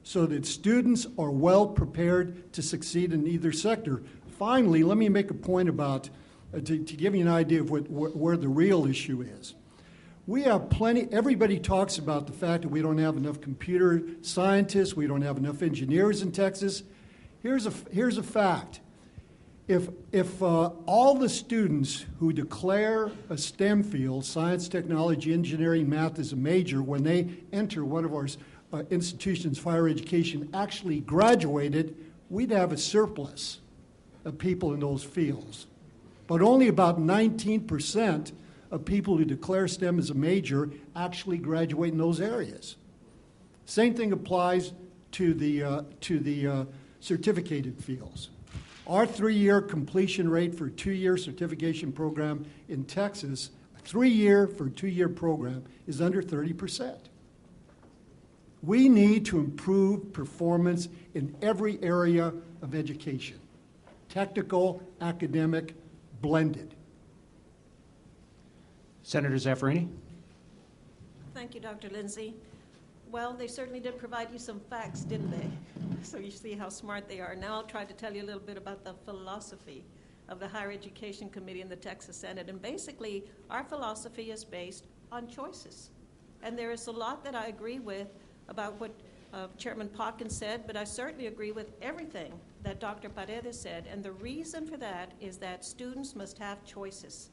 so that students are well prepared to succeed in either sector. Finally, let me make a point about, to give you an idea of where the real issue is. We have plenty, everybody talks about the fact that we don't have enough computer scientists, we don't have enough engineers in Texas. Here's a fact. If all the students who declare a STEM field, science, technology, engineering, math as a major, when they enter one of our institutions of higher education, actually graduated, we'd have a surplus of people in those fields. But only about 19% of people who declare STEM as a major actually graduate in those areas. Same thing applies to the certificated fields. Our 3-year completion rate for a 2-year certification program in Texas, 3-year for a 2-year program, is under 30%. We need to improve performance in every area of education, technical, academic, blended. Senator Zaffirini. Thank you, Dr. Lindsay. Well, they certainly did provide you some facts, didn't they? So you see how smart they are. Now I'll try to tell you a little bit about the philosophy of the Higher Education Committee in the Texas Senate. And basically, our philosophy is based on choices. And there is a lot that I agree with about what Chairman Potkins said, but I certainly agree with everything that Dr. Paredes said. And the reason for that is that students must have choices.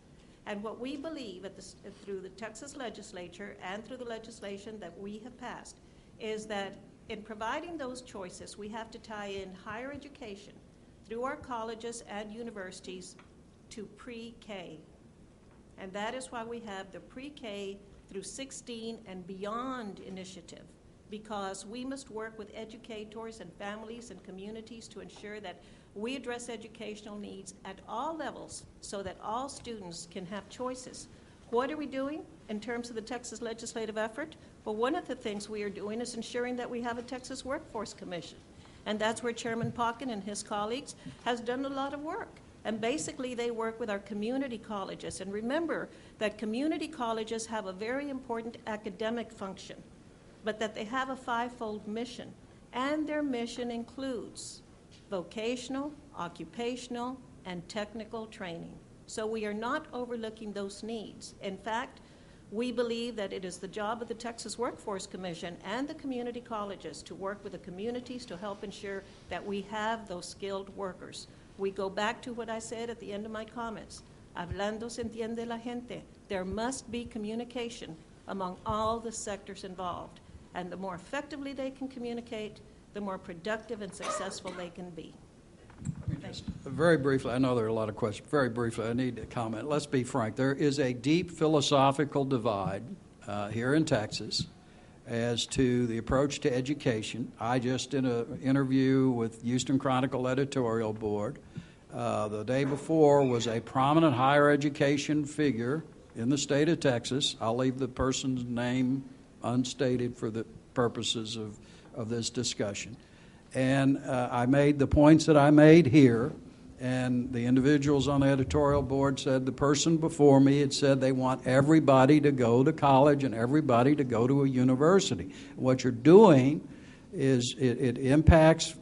And what we believe through the Texas legislature and through the legislation that we have passed is that in providing those choices, we have to tie in higher education through our colleges and universities to pre-K. And that is why we have the pre-K through 16 and beyond initiative, because we must work with educators and families and communities to ensure that we address educational needs at all levels so that all students can have choices. What are we doing in terms of the Texas legislative effort? Well, one of the things we are doing is ensuring that we have a Texas Workforce Commission. And that's where Chairman Potkins and his colleagues has done a lot of work. And basically, they work with our community colleges. And remember that community colleges have a very important academic function, but that they have a 5-fold mission. And their mission includes vocational, occupational, and technical training. So we are not overlooking those needs. In fact, we believe that it is the job of the Texas Workforce Commission and the community colleges to work with the communities to help ensure that we have those skilled workers. We go back to what I said at the end of my comments. Hablando se entiende la gente. There must be communication among all the sectors involved. And the more effectively they can communicate, the more productive and successful they can be. Very briefly, I know there are a lot of questions. Very briefly, I need to comment. Let's be frank. There is a deep philosophical divide here in Texas as to the approach to education. I just did an interview with Houston Chronicle editorial board. The day before was a prominent higher education figure in the state of Texas. I'll leave the person's name unstated for the purposes of this discussion. And I made the points that I made here, and the individuals on the editorial board said the person before me had said they want everybody to go to college and everybody to go to a university. What you're doing is it impacts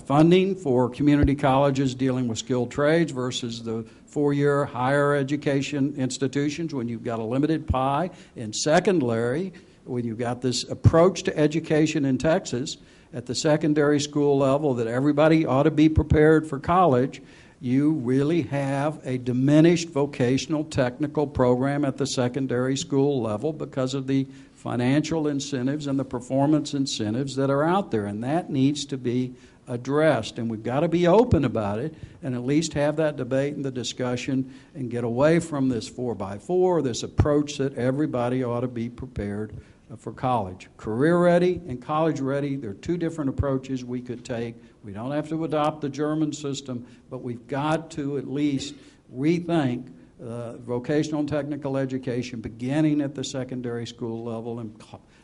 funding for community colleges dealing with skilled trades versus the four-year higher education institutions when you've got a limited pie. In secondary, when you've got this approach to education in Texas at the secondary school level that everybody ought to be prepared for college, you really have a diminished vocational technical program at the secondary school level because of the financial incentives and the performance incentives that are out there, and that needs to be addressed. And we've got to be open about it and at least have that debate and the discussion and get away from this 4x4, this approach that everybody ought to be prepared for college. Career ready and college ready, they're two different approaches we could take. We don't have to adopt the German system, but we've got to at least rethink vocational and technical education beginning at the secondary school level and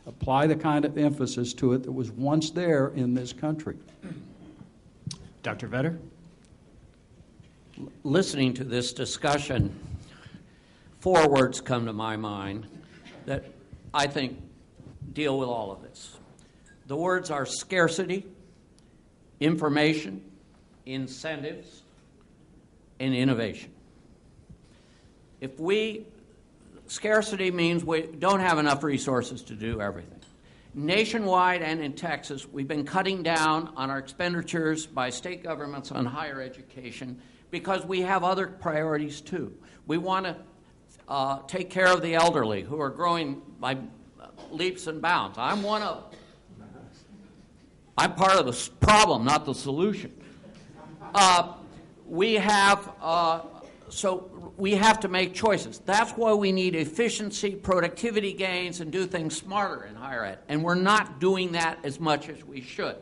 apply the kind of emphasis to it that was once there in this country. Dr. Vetter? Listening to this discussion, 4 words come to my mind that I think deal with all of this. The words are scarcity, information, incentives, and innovation. Scarcity means we don't have enough resources to do everything. Nationwide and in Texas, we've been cutting down on our expenditures by state governments on higher education because we have other priorities too. We want to take care of the elderly who are growing by leaps and bounds. I'm one of them. I'm part of the problem, not the solution. So we have to make choices. That's why we need efficiency, productivity gains, and do things smarter in higher ed. And we're not doing that as much as we should.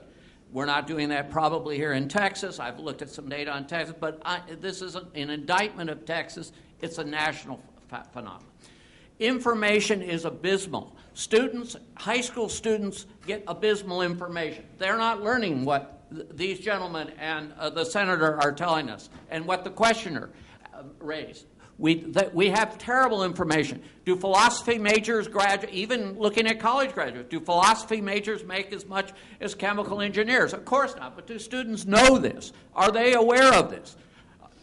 We're not doing that probably here in Texas. I've looked at some data on Texas, but this isn't an indictment of Texas. It's a national phenomenon. Information is abysmal. Students, high school students, get abysmal information. They're not learning what these gentlemen and the senator are telling us and what the questioner raised. We have terrible information. Do philosophy majors graduate, even looking at college graduates, do philosophy majors make as much as chemical engineers? Of course not, but do students know this? Are they aware of this?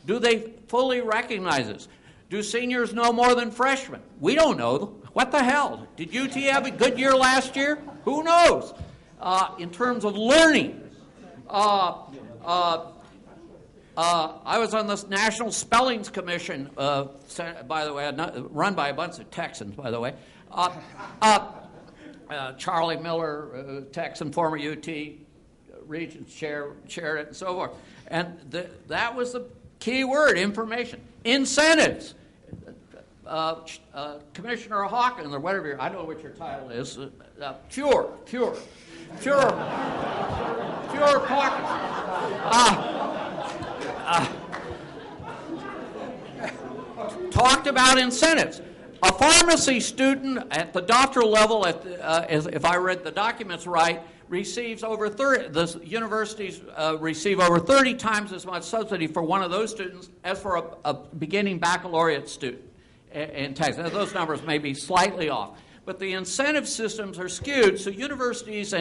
Do they fully recognize this? Do seniors know more than freshmen? We don't know. What the hell? Did UT have a good year last year? Who knows? In terms of learning, I was on this National Spellings Commission, by the way, run by a bunch of Texans, by the way. Charlie Miller, Texan, former UT Regents chaired it, and so forth. And that was the key word, information. Incentives. Commissioner Hawkins, or whatever, I don't know what your title is, Pure Hawkins. Talked about incentives. A pharmacy student at the doctoral level, if I read the documents right, receives over 30, the universities receive over 30 times as much subsidy for one of those students as for a beginning baccalaureate student in Texas. Now, those numbers may be slightly off, but the incentive systems are skewed, so universities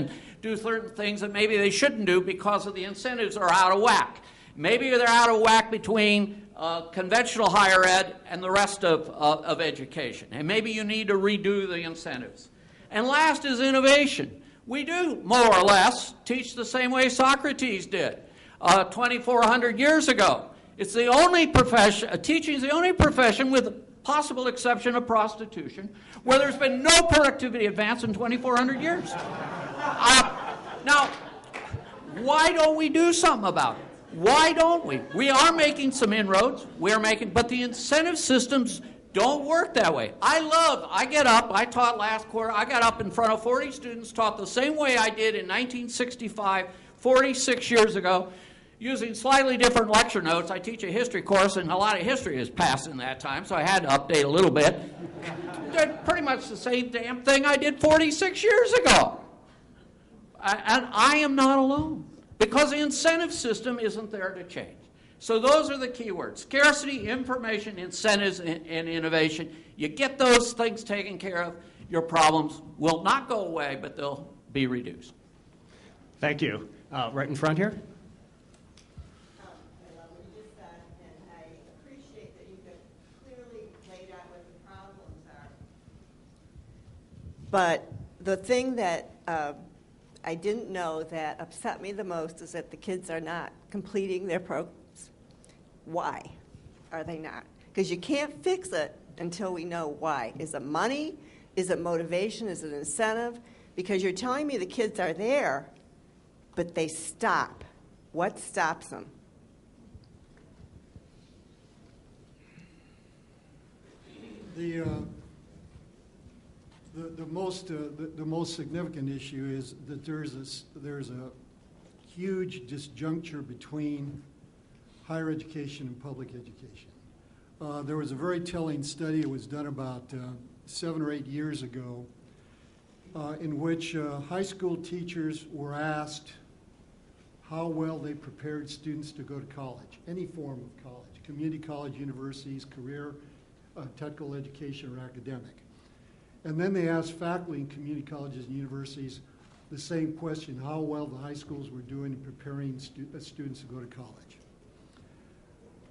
do certain things that maybe they shouldn't do because of the incentives are out of whack. Maybe they're out of whack between conventional higher ed and the rest of education, and maybe you need to redo the incentives. And last is innovation. We do, more or less, teach the same way Socrates did 2,400 years ago. It's the only profession, teaching is the only profession with possible exception of prostitution, where there's been no productivity advance in 2,400 years. Now, why don't we do something about it? Why don't we? We are making some inroads, but the incentive systems don't work that way. I get up, I taught last quarter, I got up in front of 40 students, taught the same way I did in 1965, 46 years ago, using slightly different lecture notes. I teach a history course, and a lot of history has passed in that time, so I had to update a little bit. Did pretty much the same damn thing I did 46 years ago. And I am not alone, because the incentive system isn't there to change. So those are the key words: scarcity, information, incentives, and innovation. You get those things taken care of, your problems will not go away, but they'll be reduced. Thank you. Right in front here. I love what you just said, and I appreciate that you have clearly laid out what the problems are. But the thing that I didn't know that upset me the most is that the kids are not completing their programs. Why are they not? Because you can't fix it until we know why. Is it money? Is it motivation? Is it incentive? Because you're telling me the kids are there, but they stop. What stops them? The most significant issue is that there's a huge disjuncture between higher education and public education. There was a very telling study that was done about 7 or 8 years ago in which high school teachers were asked how well they prepared students to go to college, any form of college, community college, universities, career, technical education, or academic. And then they asked faculty in community colleges and universities the same question, how well the high schools were doing in preparing students to go to college.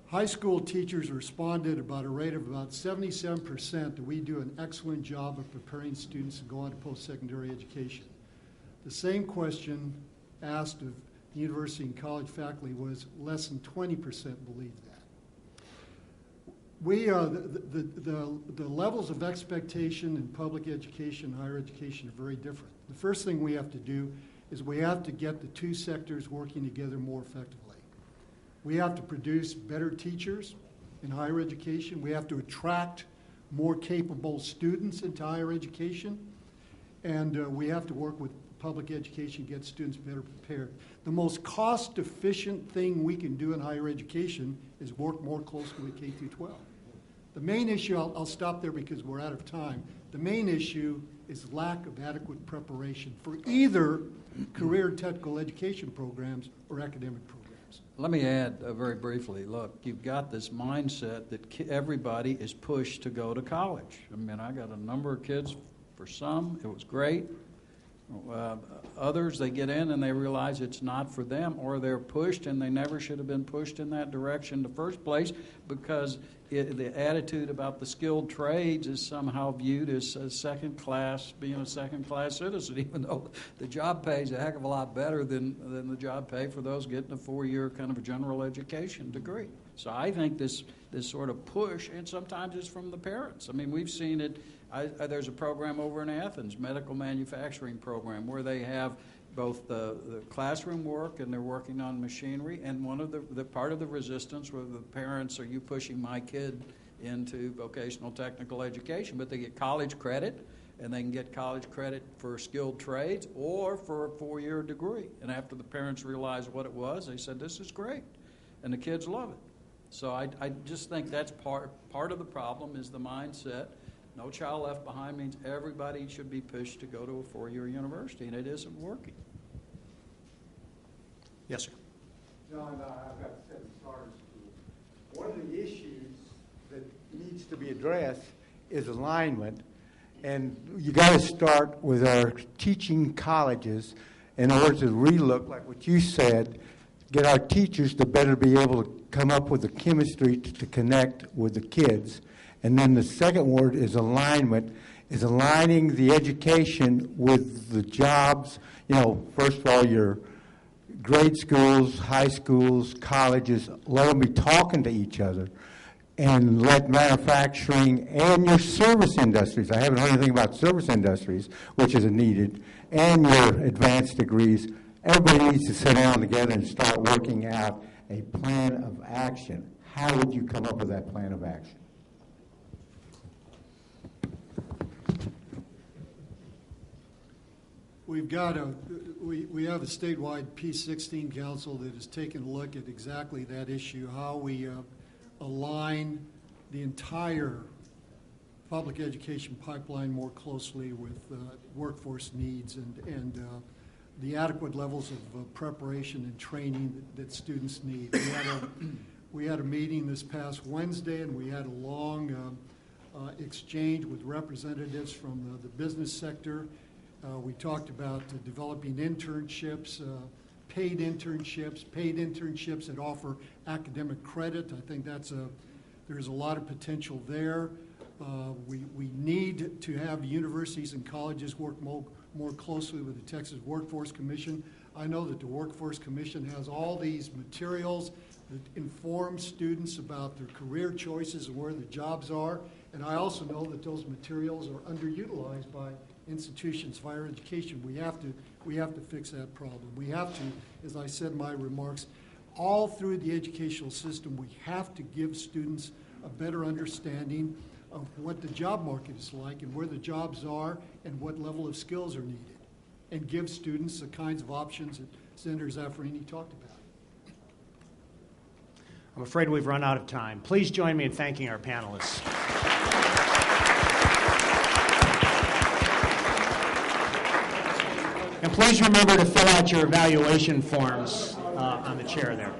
High school teachers responded about a rate of about 77% that we do an excellent job of preparing students to go on to post-secondary education. The same question asked of university and college faculty was less than 20% believed that. The levels of expectation in public education and higher education are very different. The first thing we have to do is we have to get the two sectors working together more effectively. We have to produce better teachers in higher education. We have to attract more capable students into higher education. And we have to work with public education to get students better prepared. The most cost-efficient thing we can do in higher education is work more closely with K through 12. The main issue, I'll stop there because we're out of time. The main issue is lack of adequate preparation for either career and technical education programs or academic programs. Let me add very briefly, look, you've got this mindset that everybody is pushed to go to college. I mean, I got a number of kids, for some, it was great. Others, they get in and they realize it's not for them, or they're pushed and they never should have been pushed in that direction in the first place because the attitude about the skilled trades is somehow viewed as a second class, being a second class citizen, even though the job pay is a heck of a lot better than the job pay for those getting a 4-year kind of a general education degree. So I think this sort of push, and sometimes it's from the parents. I mean, we've seen it. There's a program over in Athens, medical manufacturing program, where they have both the classroom work and they're working on machinery. And one of the part of the resistance were the parents, are you pushing my kid into vocational technical education? But they get college credit, and they can get college credit for skilled trades or for a 4-year degree. And after the parents realized what it was, they said, this is great. And the kids love it. So I just think that's part of the problem is the mindset. No Child Left Behind means everybody should be pushed to go to a 4-year university, and it isn't working. Yes, sir. John, I've got 7 charter schools. One of the issues that needs to be addressed is alignment, and you got to start with our teaching colleges in order to relook, like what you said, get our teachers to better be able to come up with the chemistry to connect with the kids. And then the second word is alignment, is aligning the education with the jobs. You know, first of all, your grade schools, high schools, colleges, let them be talking to each other. And let manufacturing and your service industries, I haven't heard anything about service industries, which is needed, and your advanced degrees, everybody needs to sit down together and start working out a plan of action. How would you come up with that plan of action? We have a statewide P16 council that has taken a look at exactly that issue, how we align the entire public education pipeline more closely with workforce needs and the adequate levels of preparation and training that students need. We had a meeting this past Wednesday, and we had a long exchange with representatives from the business sector We talked about developing internships, paid internships that offer academic credit. I think there's a lot of potential there. We need to have universities and colleges work more closely with the Texas Workforce Commission. I know that the Workforce Commission has all these materials that inform students about their career choices and where the jobs are. And I also know that those materials are underutilized by institutions of higher education. We have to fix that problem. We have to, as I said in my remarks, all through the educational system, we have to give students a better understanding of what the job market is like and where the jobs are and what level of skills are needed, and give students the kinds of options that Senator Zaffarini talked about. I'm afraid we've run out of time. Please join me in thanking our panelists. And please remember to fill out your evaluation forms on the chair there.